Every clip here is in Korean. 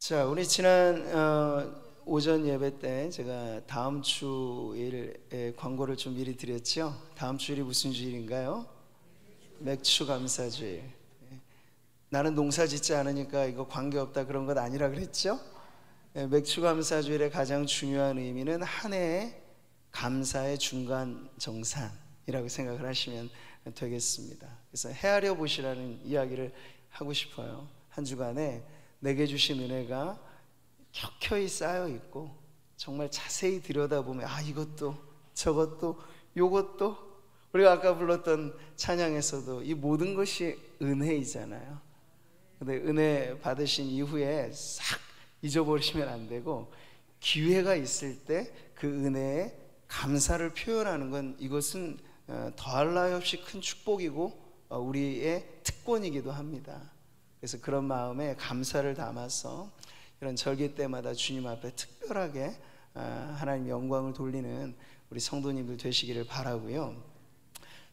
자, 우리 지난 오전 예배 때 제가 다음 주일에 광고를 좀 미리 드렸죠. 다음 주일이 무슨 주일인가요? 맥주 감사주일. 나는 농사 짓지 않으니까 이거 관계없다 그런 것 아니라 그랬죠. 맥주 감사주일의 가장 중요한 의미는 한 해의 감사의 중간 정산이라고 생각을 하시면 되겠습니다. 그래서 헤아려 보시라는 이야기를 하고 싶어요. 한 주간에 내게 주신 은혜가 켜켜이 쌓여 있고 정말 자세히 들여다보면 이것도 저것도 요것도, 우리가 아까 불렀던 찬양에서도 이 모든 것이 은혜이잖아요. 근데 은혜 받으신 이후에 싹 잊어버리시면 안 되고, 기회가 있을 때 그 은혜에 감사를 표현하는 건, 이것은 더할 나위 없이 큰 축복이고 우리의 특권이기도 합니다. 그래서 그런 마음에 감사를 담아서 이런 절기 때마다 주님 앞에 특별하게 하나님 영광을 돌리는 우리 성도님들 되시기를 바라고요.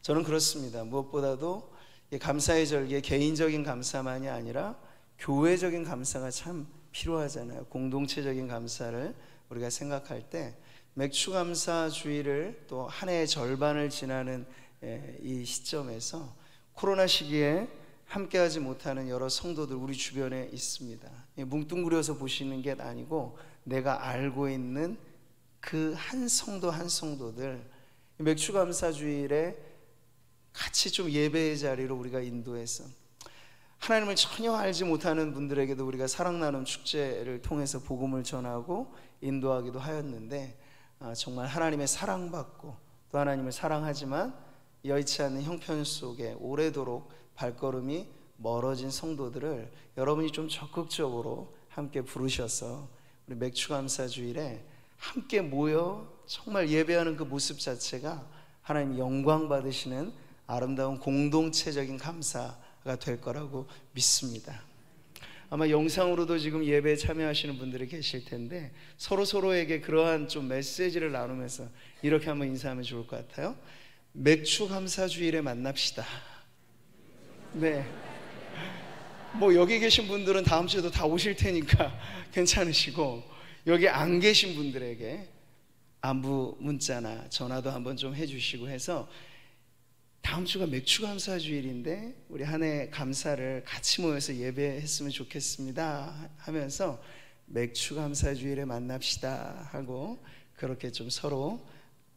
저는 그렇습니다. 무엇보다도 감사의 절기에 개인적인 감사만이 아니라 교회적인 감사가 참 필요하잖아요. 공동체적인 감사를 우리가 생각할 때 맥주 감사 주일을 또 한 해의 절반을 지나는 이 시점에서 코로나 시기에 함께하지 못하는 여러 성도들 우리 주변에 있습니다. 뭉뚱그려서 보시는 게 아니고 내가 알고 있는 그 한 성도 한 성도들 맥주 감사 주일에 같이 좀 예배의 자리로 우리가 인도해서 하나님을 전혀 알지 못하는 분들에게도 우리가 사랑 나눔 축제를 통해서 복음을 전하고 인도하기도 하였는데, 정말 하나님의 사랑받고 또 하나님을 사랑하지만 여의치 않는 형편 속에 오래도록 발걸음이 멀어진 성도들을 여러분이 좀 적극적으로 함께 부르셔서 우리 맥주 감사 주일에 함께 모여 정말 예배하는 그 모습 자체가 하나님 영광 받으시는 아름다운 공동체적인 감사가 될 거라고 믿습니다. 아마 영상으로도 지금 예배에 참여하시는 분들이 계실 텐데 서로에게 그러한 좀 메시지를 나누면서 이렇게 한번 인사하면 좋을 것 같아요. 맥주 감사 주일에 만납시다. 네. 뭐 여기 계신 분들은 다음 주에도 다 오실 테니까 괜찮으시고, 여기 안 계신 분들에게 안부 문자나 전화도 한번 좀 해주시고 해서 다음 주가 맥주 감사 주일인데 우리 한 해 감사를 같이 모여서 예배했으면 좋겠습니다 하면서 맥주 감사 주일에 만납시다 하고 그렇게 좀 서로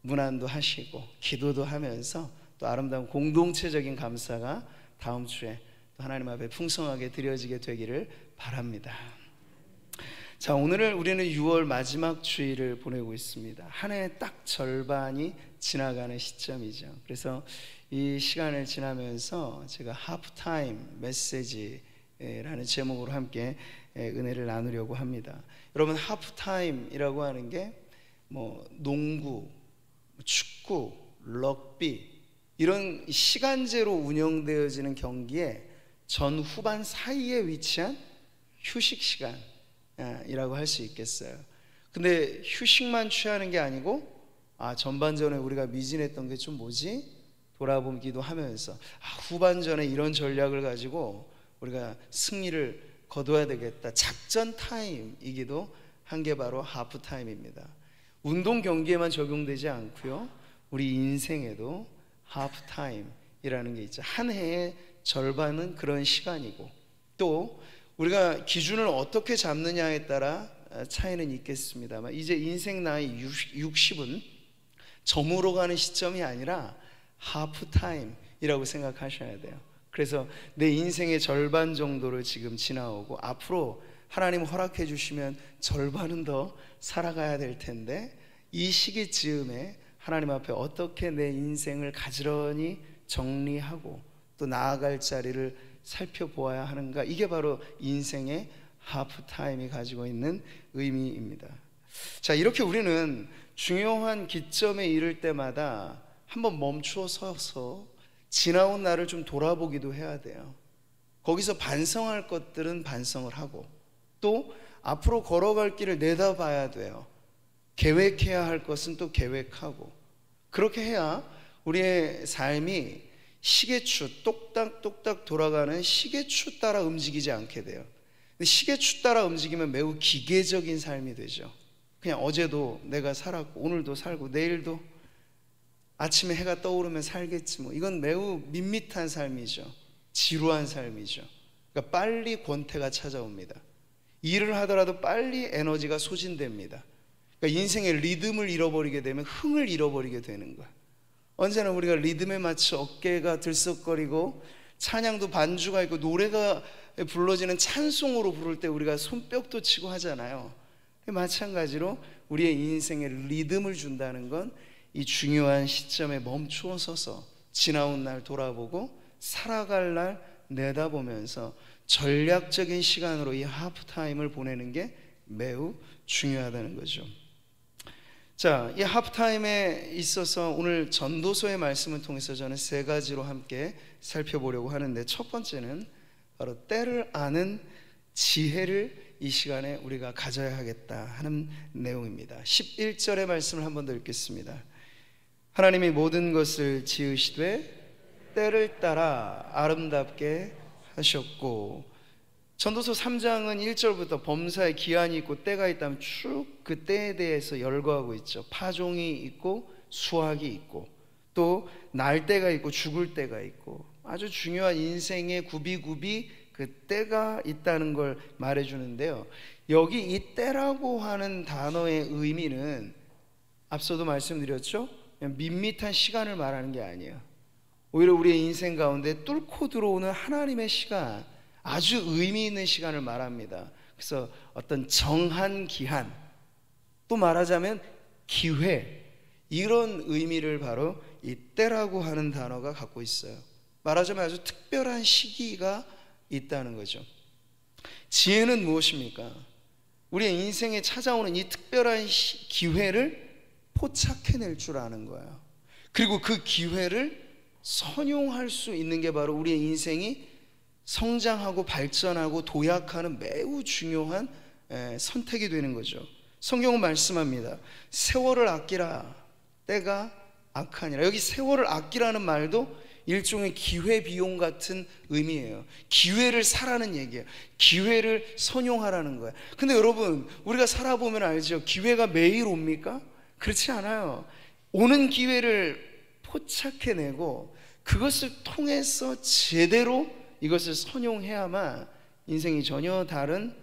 문안도 하시고 기도도 하면서 또 아름다운 공동체적인 감사가 다음 주에 또 하나님 앞에 풍성하게 드려지게 되기를 바랍니다. 자, 오늘 우리는 6월 마지막 주일을 보내고 있습니다. 한 해 딱 절반이 지나가는 시점이죠. 그래서 이 시간을 지나면서 제가 하프타임 메시지라는 제목으로 함께 은혜를 나누려고 합니다. 여러분, 하프타임이라고 하는 게 뭐 농구, 축구, 럭비 이런 시간제로 운영되어지는 경기에 전후반 사이에 위치한 휴식 시간이라고 할 수 있겠어요. 근데 휴식만 취하는 게 아니고 전반전에 우리가 미진했던 게 좀 뭐지? 돌아보기도 하면서 후반전에 이런 전략을 가지고 우리가 승리를 거둬야 되겠다. 작전 타임이기도 한 게 바로 하프 타임입니다. 운동 경기에만 적용되지 않고요, 우리 인생에도 하프 타임이라는 게 있죠. 한 해의 절반은 그런 시간이고, 또 우리가 기준을 어떻게 잡느냐에 따라 차이는 있겠습니다만 이제 인생 나이 60은 저물어 가는 시점이 아니라 하프타임이라고 생각하셔야 돼요. 그래서 내 인생의 절반 정도를 지금 지나오고 앞으로 하나님 허락해 주시면 절반은 더 살아가야 될 텐데, 이 시기 즈음에 하나님 앞에 어떻게 내 인생을 가지런히 정리하고 또 나아갈 자리를 살펴보아야 하는가, 이게 바로 인생의 하프타임이 가지고 있는 의미입니다. 자, 이렇게 우리는 중요한 기점에 이를 때마다 한번 멈추어 서서 지나온 날을 좀 돌아보기도 해야 돼요. 거기서 반성할 것들은 반성을 하고 또 앞으로 걸어갈 길을 내다봐야 돼요. 계획해야 할 것은 또 계획하고, 그렇게 해야 우리의 삶이 시계추 똑딱똑딱 돌아가는 시계추 따라 움직이지 않게 돼요. 근데 시계추 따라 움직이면 매우 기계적인 삶이 되죠. 그냥 어제도 내가 살았고 오늘도 살고 내일도 아침에 해가 떠오르면 살겠지 뭐. 이건 매우 밋밋한 삶이죠. 지루한 삶이죠. 그러니까 빨리 권태가 찾아옵니다. 일을 하더라도 빨리 에너지가 소진됩니다. 그러니까 인생의 리듬을 잃어버리게 되면 흥을 잃어버리게 되는 거야. 언제나 우리가 리듬에 맞춰 어깨가 들썩거리고 찬양도 반주가 있고 노래가 불러지는 찬송으로 부를 때 우리가 손뼉도 치고 하잖아요. 마찬가지로 우리의 인생에 리듬을 준다는 건 이 중요한 시점에 멈추어 서서 지나온 날 돌아보고 살아갈 날 내다보면서 전략적인 시간으로 이 하프타임을 보내는 게 매우 중요하다는 거죠. 자, 이 하프타임에 있어서 오늘 전도서의 말씀을 통해서 저는 세 가지로 함께 살펴보려고 하는데, 첫 번째는 바로 때를 아는 지혜를 이 시간에 우리가 가져야 하겠다 하는 내용입니다. 11절의 말씀을 한 번 더 읽겠습니다. 하나님이 모든 것을 지으시되 때를 따라 아름답게 하셨고, 전도서 3장은 1절부터 범사에 기한이 있고 때가 있다면 쭉 그 때에 대해서 열거하고 있죠. 파종이 있고 수확이 있고 또 날 때가 있고 죽을 때가 있고 아주 중요한 인생의 구비구비 그 때가 있다는 걸 말해주는데요, 여기 이 때라고 하는 단어의 의미는 앞서도 말씀드렸죠, 그냥 밋밋한 시간을 말하는 게 아니에요. 오히려 우리의 인생 가운데 뚫고 들어오는 하나님의 시간, 아주 의미 있는 시간을 말합니다. 그래서 어떤 정한 기한, 또 말하자면 기회, 이런 의미를 바로 이 때라고 하는 단어가 갖고 있어요. 말하자면 아주 특별한 시기가 있다는 거죠. 지혜는 무엇입니까? 우리의 인생에 찾아오는 이 특별한 기회를 포착해낼 줄 아는 거예요. 그리고 그 기회를 선용할 수 있는 게 바로 우리의 인생이 성장하고 발전하고 도약하는 매우 중요한 선택이 되는 거죠. 성경은 말씀합니다. 세월을 아끼라, 때가 악하니라. 여기 세월을 아끼라는 말도 일종의 기회비용 같은 의미예요. 기회를 사라는 얘기예요. 기회를 선용하라는 거예요. 근데 여러분, 우리가 살아보면 알죠, 기회가 매일 옵니까? 그렇지 않아요. 오는 기회를 포착해내고 그것을 통해서 제대로 이것을 선용해야만 인생이 전혀 다른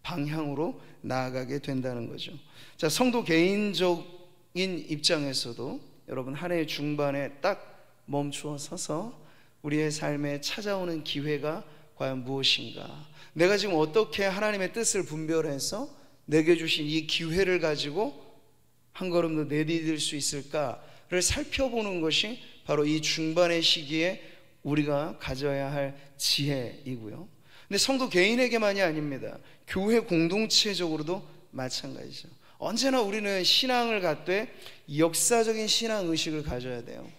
방향으로 나아가게 된다는 거죠. 자, 성도 개인적인 입장에서도 여러분, 한 해의 중반에 딱 멈추어 서서 우리의 삶에 찾아오는 기회가 과연 무엇인가, 내가 지금 어떻게 하나님의 뜻을 분별해서 내게 주신 이 기회를 가지고 한 걸음 더 내디딜 수 있을까를 살펴보는 것이 바로 이 중반의 시기에 우리가 가져야 할 지혜이고요. 근데 성도 개인에게만이 아닙니다. 교회 공동체적으로도 마찬가지죠. 언제나 우리는 신앙을 갖되 역사적인 신앙 의식을 가져야 돼요.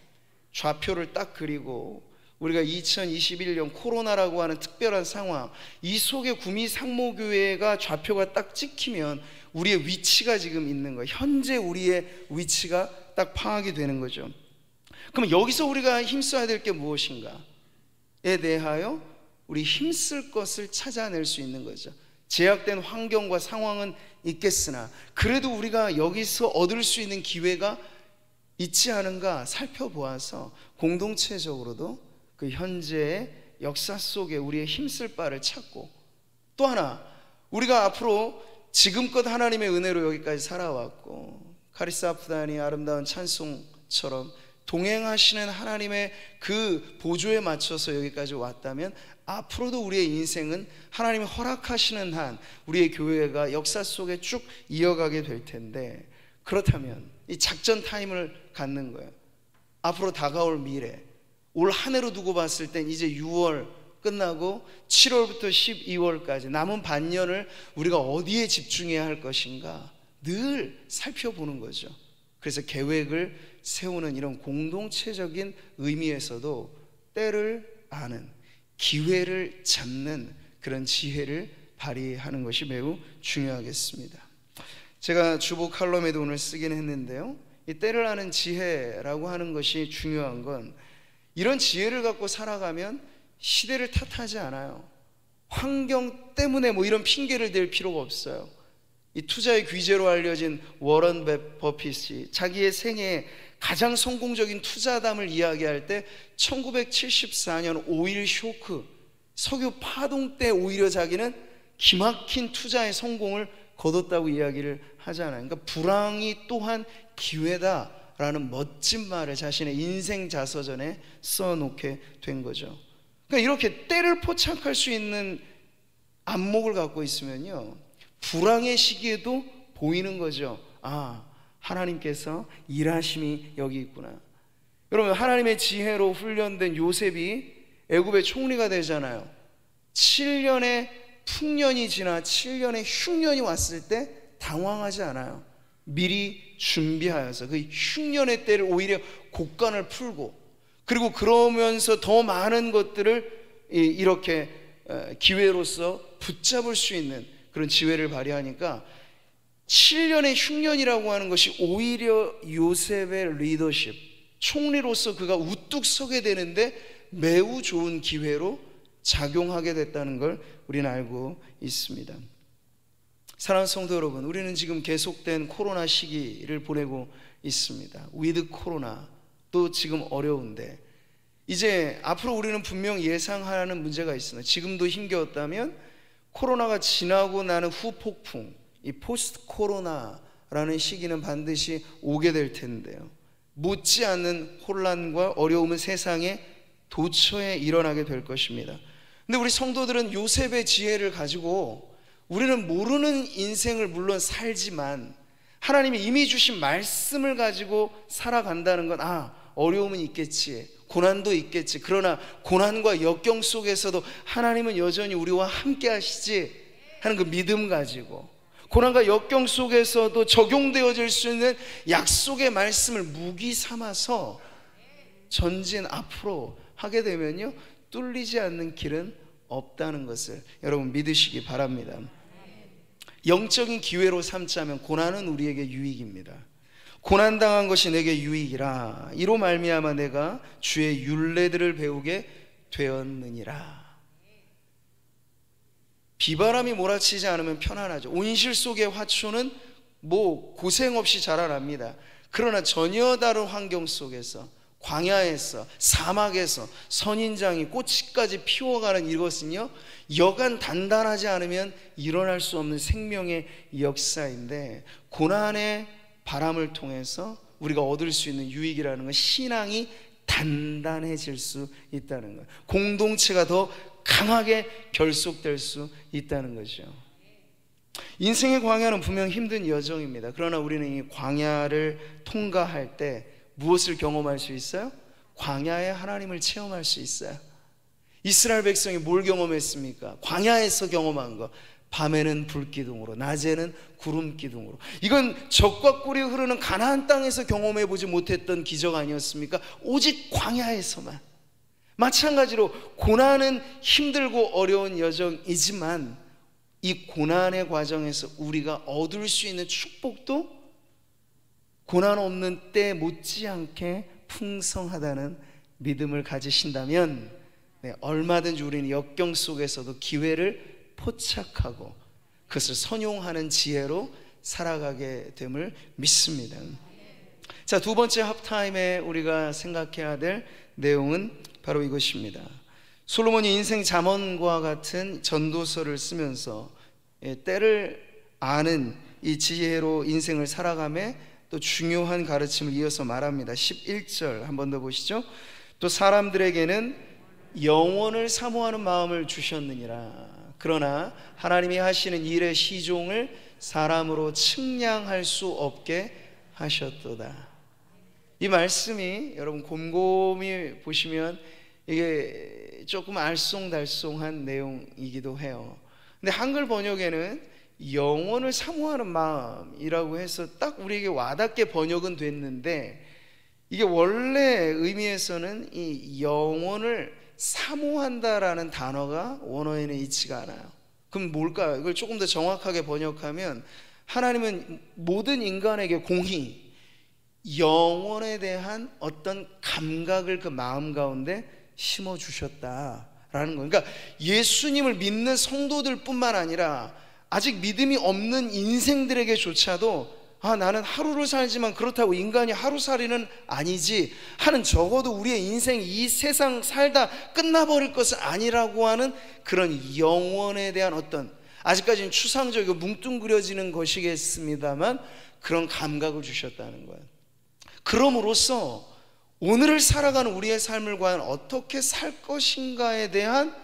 좌표를 딱 그리고 우리가 2021년 코로나라고 하는 특별한 상황, 이 속에 구미상모교회가 좌표가 딱 찍히면 우리의 위치가 지금 있는 거예요. 현재 우리의 위치가 딱 파악이 되는 거죠. 그럼 여기서 우리가 힘써야 될 게 무엇인가에 대하여 우리 힘쓸 것을 찾아낼 수 있는 거죠. 제약된 환경과 상황은 있겠으나 그래도 우리가 여기서 얻을 수 있는 기회가 있지 않은가 살펴보아서 공동체적으로도 그 현재의 역사 속에 우리의 힘쓸 바를 찾고, 또 하나, 우리가 앞으로 지금껏 하나님의 은혜로 여기까지 살아왔고 카리스 아프다니 아름다운 찬송처럼 동행하시는 하나님의 그 보조에 맞춰서 여기까지 왔다면 앞으로도 우리의 인생은 하나님이 허락하시는 한 우리의 교회가 역사 속에 쭉 이어가게 될 텐데, 그렇다면 이 작전 타임을 갖는 거예요. 앞으로 다가올 미래, 올 한 해로 두고 봤을 땐 이제 6월 끝나고 7월부터 12월까지 남은 반년을 우리가 어디에 집중해야 할 것인가 늘 살펴보는 거죠. 그래서 계획을 세우는 이런 공동체적인 의미에서도 때를 아는, 기회를 잡는 그런 지혜를 발휘하는 것이 매우 중요하겠습니다. 제가 주보 칼럼에도 오늘 쓰긴 했는데요, 이 때를 아는 지혜라고 하는 것이 중요한 건 이런 지혜를 갖고 살아가면 시대를 탓하지 않아요. 환경 때문에 뭐 이런 핑계를 댈 필요가 없어요. 이 투자의 귀재로 알려진 워런 버핏이 자기의 생애에 가장 성공적인 투자담을 이야기할 때 1974년 오일 쇼크, 석유 파동 때 오히려 자기는 기막힌 투자의 성공을 거뒀다고 이야기를 하잖아요. 그러니까 불황이 또한 기회다라는 멋진 말을 자신의 인생 자서전에 써놓게 된 거죠. 그러니까 이렇게 때를 포착할 수 있는 안목을 갖고 있으면요, 불황의 시기에도 보이는 거죠. 아, 하나님께서 일하심이 여기 있구나. 여러분, 하나님의 지혜로 훈련된 요셉이 애굽의 총리가 되잖아요. 7년의 풍년이 지나 7년의 흉년이 왔을 때 당황하지 않아요. 미리 준비하여서 그 흉년의 때를 오히려 곡간을 풀고, 그리고 그러면서 더 많은 것들을 이렇게 기회로서 붙잡을 수 있는 그런 지혜를 발휘하니까 7년의 흉년이라고 하는 것이 오히려 요셉의 리더십, 총리로서 그가 우뚝 서게 되는데 매우 좋은 기회로 작용하게 됐다는 걸 우리는 알고 있습니다. 사랑하는 성도 여러분, 우리는 지금 계속된 코로나 시기를 보내고 있습니다. 위드 코로나 또 지금 어려운데, 이제 앞으로 우리는 분명 예상하는 문제가 있습니다. 지금도 힘겨웠다면 코로나가 지나고 나는 후폭풍, 이 포스트 코로나라는 시기는 반드시 오게 될 텐데요, 못지않은 혼란과 어려움은 세상에 도처에 일어나게 될 것입니다. 근데 우리 성도들은 요셉의 지혜를 가지고 우리는 모르는 인생을 물론 살지만 하나님이 이미 주신 말씀을 가지고 살아간다는 건, 어려움은 있겠지, 고난도 있겠지, 그러나 고난과 역경 속에서도 하나님은 여전히 우리와 함께 하시지 하는 그 믿음 가지고, 고난과 역경 속에서도 적용되어질 수 있는 약속의 말씀을 무기 삼아서 전진 앞으로 하게 되면요, 뚫리지 않는 길은 없다는 것을 여러분 믿으시기 바랍니다. 영적인 기회로 삼자면 고난은 우리에게 유익입니다. 고난당한 것이 내게 유익이라, 이로 말미암아 내가 주의 율례들을 배우게 되었느니라. 비바람이 몰아치지 않으면 편안하죠. 온실 속의 화초는 뭐 고생 없이 자라납니다. 그러나 전혀 다른 환경 속에서, 광야에서, 사막에서 선인장이 꽃이까지 피워가는 이것은요, 여간 단단하지 않으면 일어날 수 없는 생명의 역사인데, 고난의 바람을 통해서 우리가 얻을 수 있는 유익이라는 건 신앙이 단단해질 수 있다는 거예요. 공동체가 더 강하게 결속될 수 있다는 거죠. 인생의 광야는 분명 힘든 여정입니다. 그러나 우리는 이 광야를 통과할 때 무엇을 경험할 수 있어요? 광야의 하나님을 체험할 수 있어요. 이스라엘 백성이 뭘 경험했습니까? 광야에서 경험한 거. 밤에는 불기둥으로, 낮에는 구름기둥으로. 이건 적과 꿀이 흐르는 가나안 땅에서 경험해 보지 못했던 기적 아니었습니까? 오직 광야에서만. 마찬가지로 고난은 힘들고 어려운 여정이지만 이 고난의 과정에서 우리가 얻을 수 있는 축복도 고난 없는 때 못지않게 풍성하다는 믿음을 가지신다면, 얼마든지 우리는 역경 속에서도 기회를 포착하고 그것을 선용하는 지혜로 살아가게 됨을 믿습니다. 자, 두 번째 합타임에 우리가 생각해야 될 내용은 바로 이것입니다. 솔로몬이 인생 잠언과 같은 전도서를 쓰면서 때를 아는 이 지혜로 인생을 살아가며 또 중요한 가르침을 이어서 말합니다. 11절 한 번 더 보시죠. 또 사람들에게는 영원을 사모하는 마음을 주셨느니라. 그러나 하나님이 하시는 일의 시종을 사람으로 측량할 수 없게 하셨도다. 이 말씀이 여러분 곰곰이 보시면 이게 조금 알쏭달쏭한 내용이기도 해요. 근데 한글 번역에는 영원을 사모하는 마음이라고 해서 딱 우리에게 와닿게 번역은 됐는데, 이게 원래 의미에서는 이 영원을 사모한다라는 단어가 원어에는 있지가 않아요. 그럼 뭘까요? 이걸 조금 더 정확하게 번역하면, 하나님은 모든 인간에게 공히 영원에 대한 어떤 감각을 그 마음 가운데 심어주셨다라는 거예요. 그러니까 예수님을 믿는 성도들 뿐만 아니라 아직 믿음이 없는 인생들에게조차도 나는 하루를 살지만 그렇다고 인간이 하루살이는 아니지 하는, 적어도 우리의 인생 이 세상 살다 끝나버릴 것은 아니라고 하는 그런 영원에 대한 어떤, 아직까지는 추상적이고 뭉뚱그려지는 것이겠습니다만 그런 감각을 주셨다는 거예요. 그럼으로써 오늘을 살아가는 우리의 삶을 과연 어떻게 살 것인가에 대한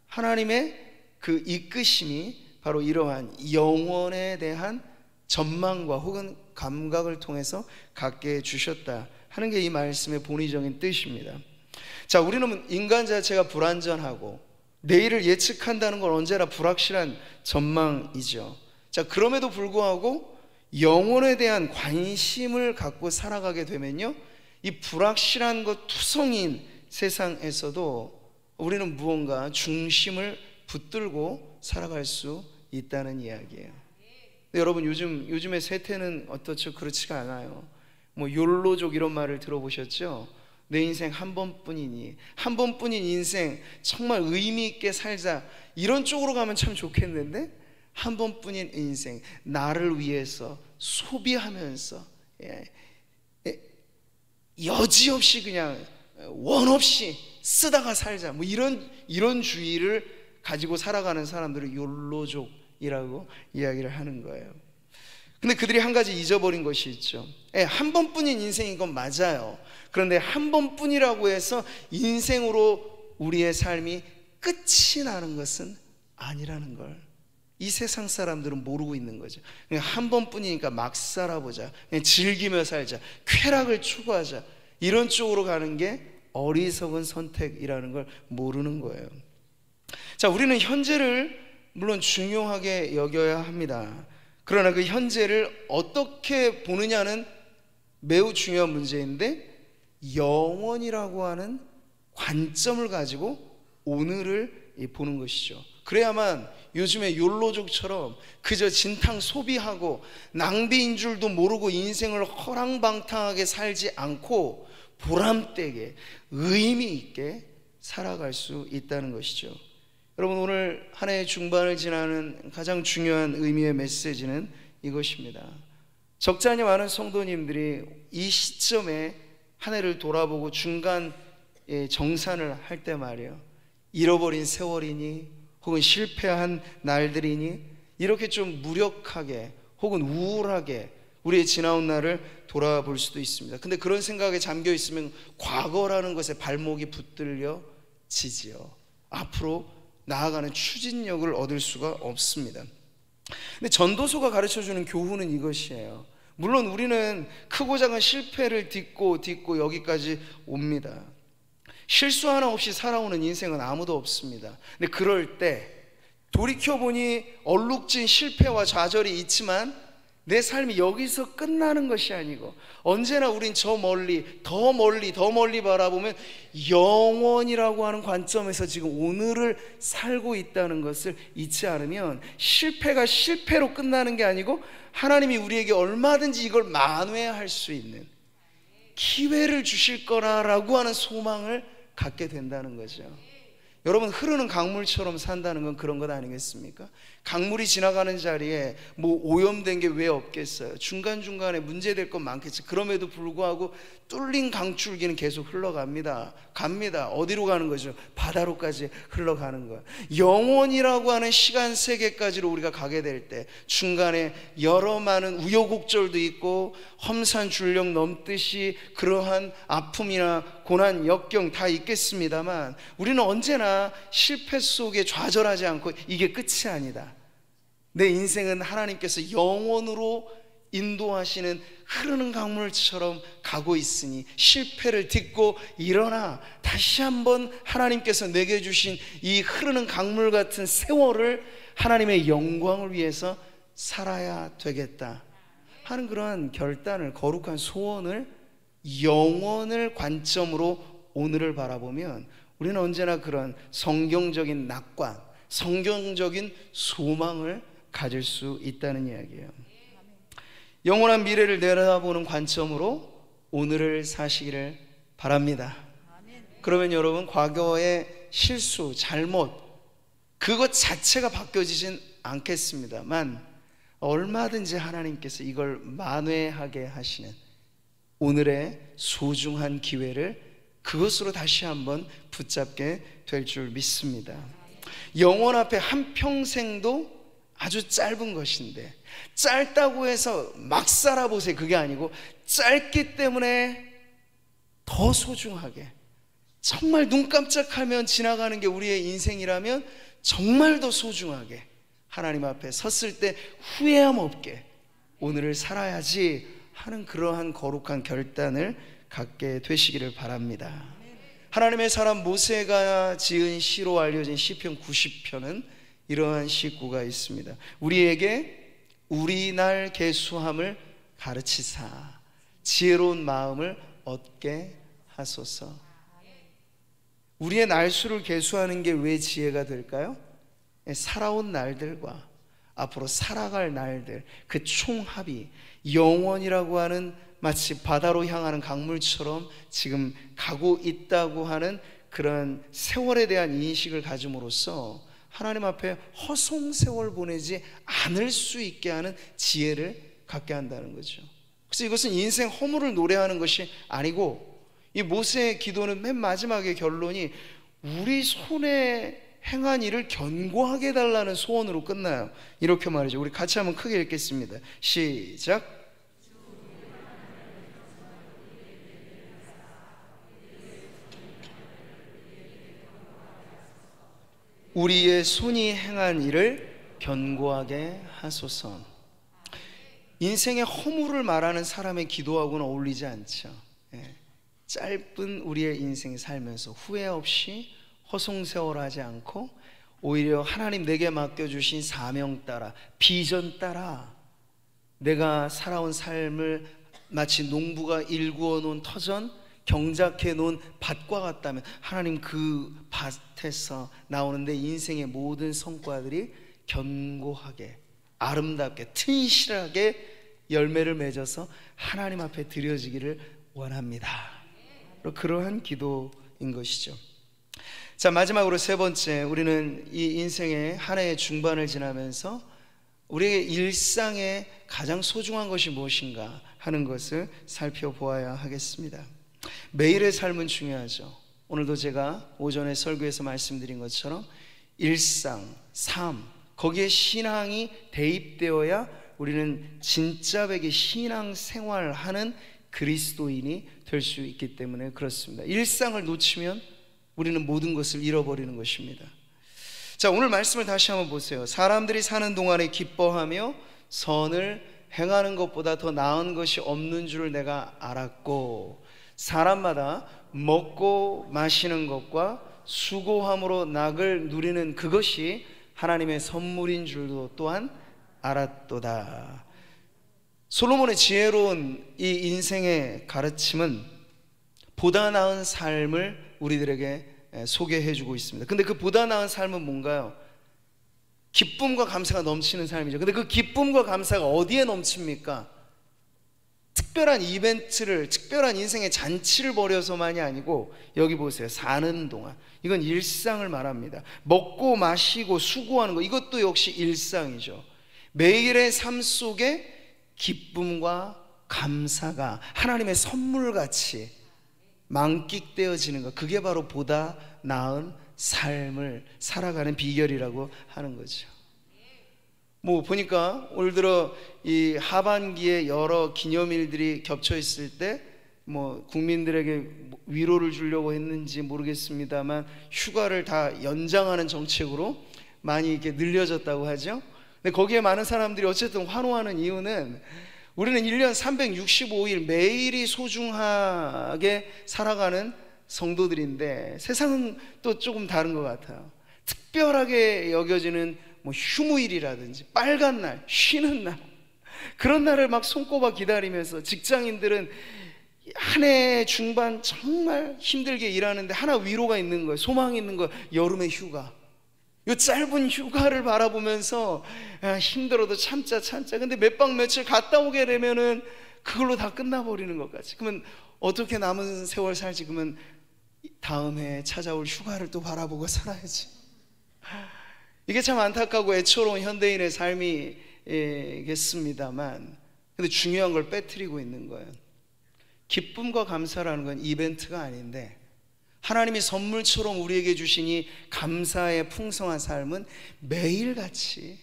하나님의 그 이끄심이 바로 이러한 영원에 대한 전망과 혹은 감각을 통해서 갖게 해주셨다 하는 게 이 말씀의 본의적인 뜻입니다. 자, 우리는 인간 자체가 불완전하고 내일을 예측한다는 건 언제나 불확실한 전망이죠. 자, 그럼에도 불구하고 영혼에 대한 관심을 갖고 살아가게 되면요, 이 불확실한 것 투성인 세상에서도 우리는 무언가 중심을 붙들고 살아갈 수 있다는 이야기예요. 여러분, 요즘의 세태는 어떻죠? 그렇지가 않아요. 뭐 욜로족 이런 말을 들어보셨죠? 내 인생 한 번뿐이니, 한 번뿐인 인생 정말 의미 있게 살자, 이런 쪽으로 가면 참 좋겠는데, 한 번뿐인 인생 나를 위해서 소비하면서 여지없이 그냥 원 없이 쓰다가 살자, 뭐 이런 주의를 가지고 살아가는 사람들을 욜로족이라고 이야기를 하는 거예요. 근데 그들이 한 가지 잊어버린 것이 있죠. 한 번뿐인 인생인 건 맞아요. 그런데 한 번뿐이라고 해서 인생으로 우리의 삶이 끝이 나는 것은 아니라는 걸 이 세상 사람들은 모르고 있는 거죠. 그냥 한 번뿐이니까 막 살아보자, 그냥 즐기며 살자, 쾌락을 추구하자, 이런 쪽으로 가는 게 어리석은 선택이라는 걸 모르는 거예요. 자, 우리는 현재를 물론 중요하게 여겨야 합니다. 그러나 그 현재를 어떻게 보느냐는 매우 중요한 문제인데, 영원이라고 하는 관점을 가지고 오늘을 보는 것이죠. 그래야만 요즘에 욜로족처럼 그저 진탕 소비하고 낭비인 줄도 모르고 인생을 허랑방탕하게 살지 않고 보람되게 의미 있게 살아갈 수 있다는 것이죠. 여러분, 오늘 한 해의 중반을 지나는 가장 중요한 의미의 메시지는 이것입니다. 적잖이 많은 성도님들이 이 시점에 한 해를 돌아보고 중간 정산을 할 때 말이에요, 잃어버린 세월이니 혹은 실패한 날들이니 이렇게 좀 무력하게 혹은 우울하게 우리의 지나온 날을 돌아볼 수도 있습니다. 근데 그런 생각에 잠겨 있으면 과거라는 것에 발목이 붙들려지지요. 앞으로 나아가는 추진력을 얻을 수가 없습니다. 근데 전도서가 가르쳐주는 교훈은 이것이에요. 물론 우리는 크고 작은 실패를 딛고 여기까지 옵니다. 실수 하나 없이 살아오는 인생은 아무도 없습니다. 근데 그럴 때 돌이켜보니 얼룩진 실패와 좌절이 있지만 내 삶이 여기서 끝나는 것이 아니고 언제나 우린 저 멀리 더 멀리 바라보면 영원이라고 하는 관점에서 지금 오늘을 살고 있다는 것을 잊지 않으면 실패가 실패로 끝나는 게 아니고 하나님이 우리에게 얼마든지 이걸 만회할 수 있는 기회를 주실 거라고 하는 소망을 갖게 된다는 거죠. 여러분, 흐르는 강물처럼 산다는 건 그런 것 아니겠습니까? 강물이 지나가는 자리에 뭐 오염된 게 왜 없겠어요? 중간중간에 문제될 건 많겠지. 그럼에도 불구하고 뚫린 강줄기는 계속 흘러갑니다. 갑니다. 어디로 가는 거죠? 바다로까지 흘러가는 거예요. 영원이라고 하는 시간 세계까지로 우리가 가게 될 때 중간에 여러 많은 우여곡절도 있고 험산줄령 넘듯이 그러한 아픔이나 고난, 역경 다 있겠습니다만 우리는 언제나 실패 속에 좌절하지 않고 이게 끝이 아니다, 내 인생은 하나님께서 영원으로 인도하시는 흐르는 강물처럼 가고 있으니 실패를 딛고 일어나 다시 한번 하나님께서 내게 주신 이 흐르는 강물 같은 세월을 하나님의 영광을 위해서 살아야 되겠다 하는 그러한 결단을, 거룩한 소원을, 영원을 관점으로 오늘을 바라보면 우리는 언제나 그런 성경적인 낙관, 성경적인 소망을 가질 수 있다는 이야기예요. 영원한 미래를 내려다보는 관점으로 오늘을 사시기를 바랍니다. 그러면 여러분, 과거의 실수, 잘못 그것 자체가 바뀌어지진 않겠습니다만 얼마든지 하나님께서 이걸 만회하게 하시는 오늘의 소중한 기회를 그것으로 다시 한번 붙잡게 될 줄 믿습니다. 영원 앞에 한평생도 아주 짧은 것인데 짧다고 해서 막 살아보세요. 그게 아니고 짧기 때문에 더 소중하게, 정말 눈 깜짝하면 지나가는 게 우리의 인생이라면 정말 더 소중하게 하나님 앞에 섰을 때 후회함 없게 오늘을 살아야지 하는 그러한 거룩한 결단을 갖게 되시기를 바랍니다. 하나님의 사람 모세가 지은 시로 알려진 시편 90편은 이러한 시구가 있습니다. 우리에게 우리 날 계수함을 가르치사 지혜로운 마음을 얻게 하소서. 우리의 날수를 계수하는 게 왜 지혜가 될까요? 살아온 날들과 앞으로 살아갈 날들, 그 총합이 영원이라고 하는 마치 바다로 향하는 강물처럼 지금 가고 있다고 하는 그런 세월에 대한 인식을 가짐으로써 하나님 앞에 허송세월 보내지 않을 수 있게 하는 지혜를 갖게 한다는 거죠. 그래서 이것은 인생 허물을 노래하는 것이 아니고, 이 모세의 기도는 맨 마지막에 결론이 우리 손에 행한 일을 견고하게 해달라는 소원으로 끝나요. 이렇게 말이죠. 우리 같이 한번 크게 읽겠습니다. 시작. 우리의 손이 행한 일을 견고하게 하소서. 인생의 허물을 말하는 사람의 기도하고는 어울리지 않죠. 짧은 우리의 인생을 살면서 후회 없이 허송세월하지 않고 오히려 하나님 내게 맡겨주신 사명 따라, 비전 따라 내가 살아온 삶을 마치 농부가 일구어 놓은 터전, 경작해 놓은 밭과 같다면 하나님 그 밭에서 나오는 내 인생의 모든 성과들이 견고하게, 아름답게, 튼실하게 열매를 맺어서 하나님 앞에 드려지기를 원합니다. 그러한 기도인 것이죠. 자, 마지막으로 세 번째, 우리는 이 인생의 한 해의 중반을 지나면서 우리의 일상에 가장 소중한 것이 무엇인가 하는 것을 살펴보아야 하겠습니다. 매일의 삶은 중요하죠. 오늘도 제가 오전에 설교에서 말씀드린 것처럼 일상, 삶, 거기에 신앙이 대입되어야 우리는 진짜 백의 신앙생활하는 그리스도인이 될 수 있기 때문에 그렇습니다. 일상을 놓치면 우리는 모든 것을 잃어버리는 것입니다. 자, 오늘 말씀을 다시 한번 보세요. 사람들이 사는 동안에 기뻐하며 선을 행하는 것보다 더 나은 것이 없는 줄을 내가 알았고, 사람마다 먹고 마시는 것과 수고함으로 낙을 누리는 그것이 하나님의 선물인 줄도 또한 알았도다. 솔로몬의 지혜로운 이 인생의 가르침은 보다 나은 삶을 우리들에게 소개해 주고 있습니다. 근데 그 보다 나은 삶은 뭔가요? 기쁨과 감사가 넘치는 삶이죠. 근데 그 기쁨과 감사가 어디에 넘칩니까? 특별한 이벤트를, 특별한 인생의 잔치를 벌여서만이 아니고, 여기 보세요. 사는 동안, 이건 일상을 말합니다. 먹고 마시고 수고하는 것, 이것도 역시 일상이죠. 매일의 삶 속에 기쁨과 감사가 하나님의 선물같이 만끽되어지는 것, 그게 바로 보다 나은 삶을 살아가는 비결이라고 하는 거죠. 뭐 보니까 올 들어 이 하반기에 여러 기념일들이 겹쳐 있을 때 뭐 국민들에게 위로를 주려고 했는지 모르겠습니다만 휴가를 다 연장하는 정책으로 많이 이렇게 늘려졌다고 하죠. 근데 거기에 많은 사람들이 어쨌든 환호하는 이유는 우리는 1년 365일 매일이 소중하게 살아가는 성도들인데 세상은 또 조금 다른 것 같아요. 특별하게 여겨지는 뭐 휴무일이라든지 빨간 날, 쉬는 날, 그런 날을 막 손꼽아 기다리면서 직장인들은 한 해 중반 정말 힘들게 일하는데 하나 위로가 있는 거예요. 소망이 있는 거예요. 여름의 휴가. 이 짧은 휴가를 바라보면서 힘들어도 참자. 근데 몇 박 며칠 갔다 오게 되면은 그걸로 다 끝나버리는 것 같이. 그러면 어떻게 남은 세월 살지? 그러면 다음 해에 찾아올 휴가를 또 바라보고 살아야지. 이게 참 안타깝고 애처로운 현대인의 삶이겠습니다만, 근데 중요한 걸 빼뜨리고 있는 거예요. 기쁨과 감사라는 건 이벤트가 아닌데, 하나님이 선물처럼 우리에게 주신 이 감사의 풍성한 삶은 매일같이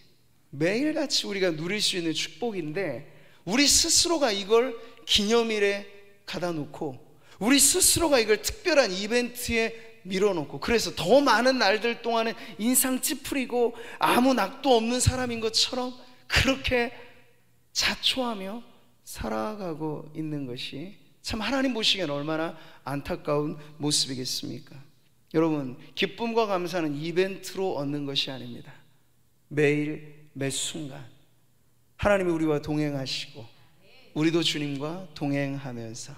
우리가 누릴 수 있는 축복인데, 우리 스스로가 이걸 기념일에 가다 놓고, 우리 스스로가 이걸 특별한 이벤트에 밀어놓고, 그래서 더 많은 날들 동안은 인상 찌푸리고 아무 낙도 없는 사람인 것처럼 그렇게 자초하며 살아가고 있는 것이 참 하나님 보시기엔 얼마나 안타까운 모습이겠습니까? 여러분, 기쁨과 감사는 이벤트로 얻는 것이 아닙니다. 매일 매 순간 하나님이 우리와 동행하시고 우리도 주님과 동행하면서,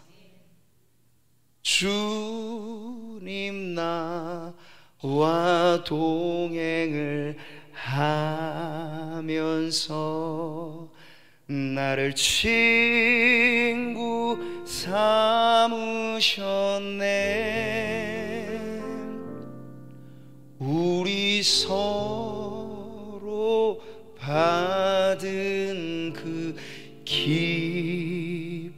주님 나와 동행을 하면서 나를 친구 삼으셨네. 우리 서로 받은 그 기쁨을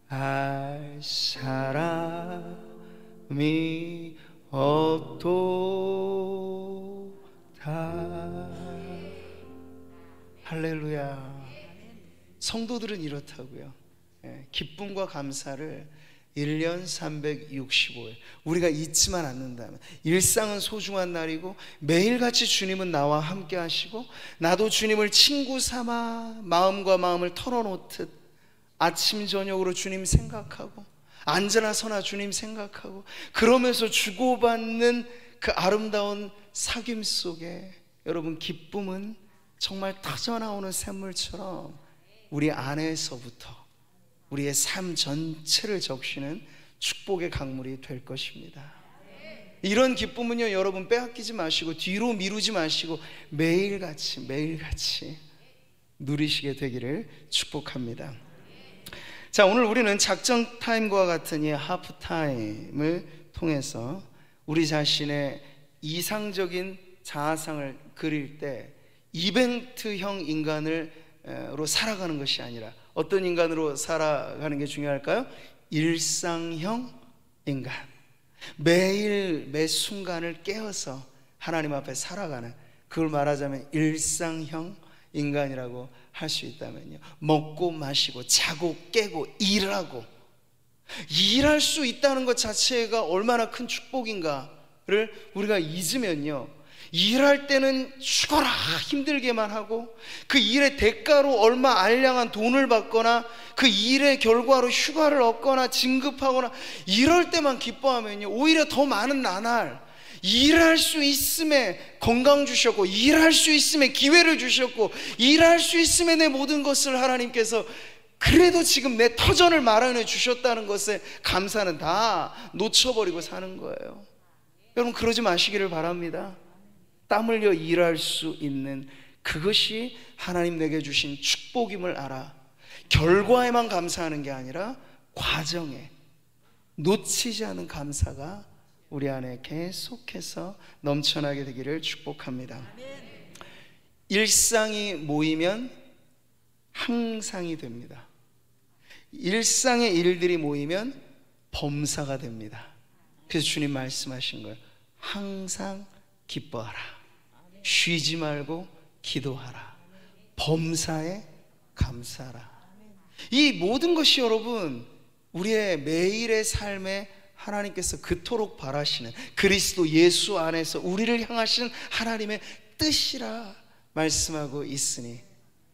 알 사람이 없도다. 할렐루야. 성도들은 이렇다고요. 기쁨과 감사를 1년 365일 우리가 잊지만 않는다면, 일상은 소중한 날이고 매일같이 주님은 나와 함께 하시고, 나도 주님을 친구 삼아 마음과 마음을 털어놓듯 아침 저녁으로 주님 생각하고, 앉으나 서나 주님 생각하고, 그러면서 주고받는 그 아름다운 사귐 속에 여러분, 기쁨은 정말 터져나오는 샘물처럼 우리 안에서부터 우리의 삶 전체를 적시는 축복의 강물이 될 것입니다. 이런 기쁨은요, 여러분 빼앗기지 마시고 뒤로 미루지 마시고 매일같이 누리시게 되기를 축복합니다. 자, 오늘 우리는 작전 타임과 같은 이 하프 타임을 통해서 우리 자신의 이상적인 자아상을 그릴 때 이벤트형 인간으로 살아가는 것이 아니라 어떤 인간으로 살아가는 게 중요할까요? 일상형 인간, 매일 매 순간을 깨어서 하나님 앞에 살아가는, 그걸 말하자면 일상형 인간이라고 할 수 있다면요, 먹고 마시고 자고 깨고 일하고, 일할 수 있다는 것 자체가 얼마나 큰 축복인가를 우리가 잊으면요, 일할 때는 죽어라 힘들게만 하고, 그 일의 대가로 얼마 알량한 돈을 받거나 그 일의 결과로 휴가를 얻거나 진급하거나 이럴 때만 기뻐하면요, 오히려 더 많은 나날 일할 수 있음에 건강 주셨고, 일할 수 있음에 기회를 주셨고, 일할 수 있음에 내 모든 것을 하나님께서 그래도 지금 내 터전을 마련해 주셨다는 것에 감사는 다 놓쳐버리고 사는 거예요. 여러분, 그러지 마시기를 바랍니다. 땀 흘려 일할 수 있는 그것이 하나님 내게 주신 축복임을 알아 결과에만 감사하는 게 아니라 과정에 놓치지 않은 감사가 우리 안에 계속해서 넘쳐나게 되기를 축복합니다. 일상이 모이면 항상이 됩니다. 일상의 일들이 모이면 범사가 됩니다. 그래서 주님 말씀하신 거예요. 항상 기뻐하라, 쉬지 말고 기도하라, 범사에 감사하라. 이 모든 것이 여러분, 우리의 매일의 삶에 하나님께서 그토록 바라시는 그리스도 예수 안에서 우리를 향하신 하나님의 뜻이라 말씀하고 있으니,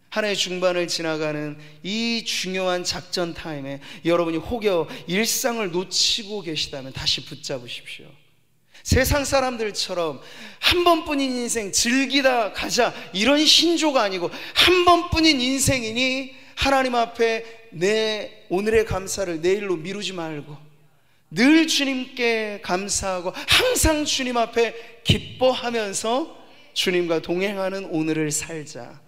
한 해 중반을 지나가는 이 중요한 작전 타임에 여러분이 혹여 일상을 놓치고 계시다면 다시 붙잡으십시오. 세상 사람들처럼 한 번뿐인 인생 즐기다 가자 이런 신조가 아니고, 한 번뿐인 인생이니 하나님 앞에 내 오늘의 감사를 내일로 미루지 말고 늘 주님께 감사하고 항상 주님 앞에 기뻐하면서 주님과 동행하는 오늘을 살자.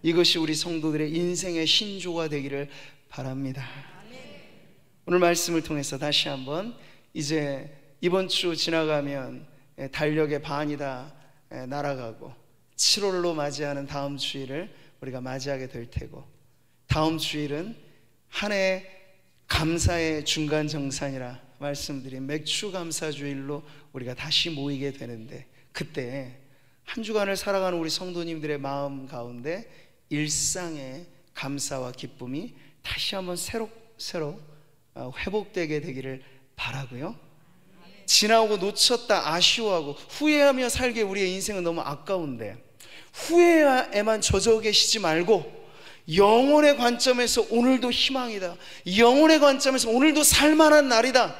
이것이 우리 성도들의 인생의 신조가 되기를 바랍니다. 오늘 말씀을 통해서 다시 한번 이제 이번 주 지나가면 달력의 반이 다 날아가고 7월로 맞이하는 다음 주일을 우리가 맞이하게 될 테고, 다음 주일은 한 해 감사의 중간 정산이라 말씀드린 맥주 감사 주일로 우리가 다시 모이게 되는데, 그때 한 주간을 살아가는 우리 성도님들의 마음 가운데 일상의 감사와 기쁨이 다시 한번 새로 회복되게 되기를 바라고요. 지나오고 놓쳤다 아쉬워하고 후회하며 살기에 우리의 인생은 너무 아까운데, 후회에만 젖어 계시지 말고 영혼의 관점에서 오늘도 희망이다, 영혼의 관점에서 오늘도 살만한 날이다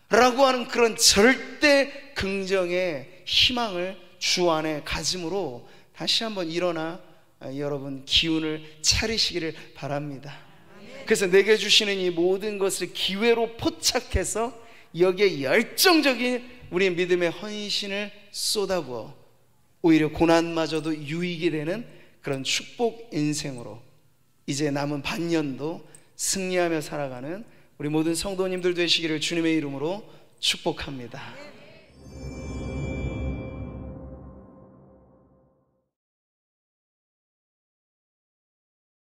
라고 하는 그런 절대 긍정의 희망을 주 안에 가짐으로 다시 한번 일어나 여러분 기운을 차리시기를 바랍니다. 그래서 내게 주시는 이 모든 것을 기회로 포착해서 여기에 열정적인 우리의 믿음의 헌신을 쏟아부어 오히려 고난마저도 유익이 되는 그런 축복 인생으로 이제 남은 반년도 승리하며 살아가는 우리 모든 성도님들 되시기를 주님의 이름으로 축복합니다.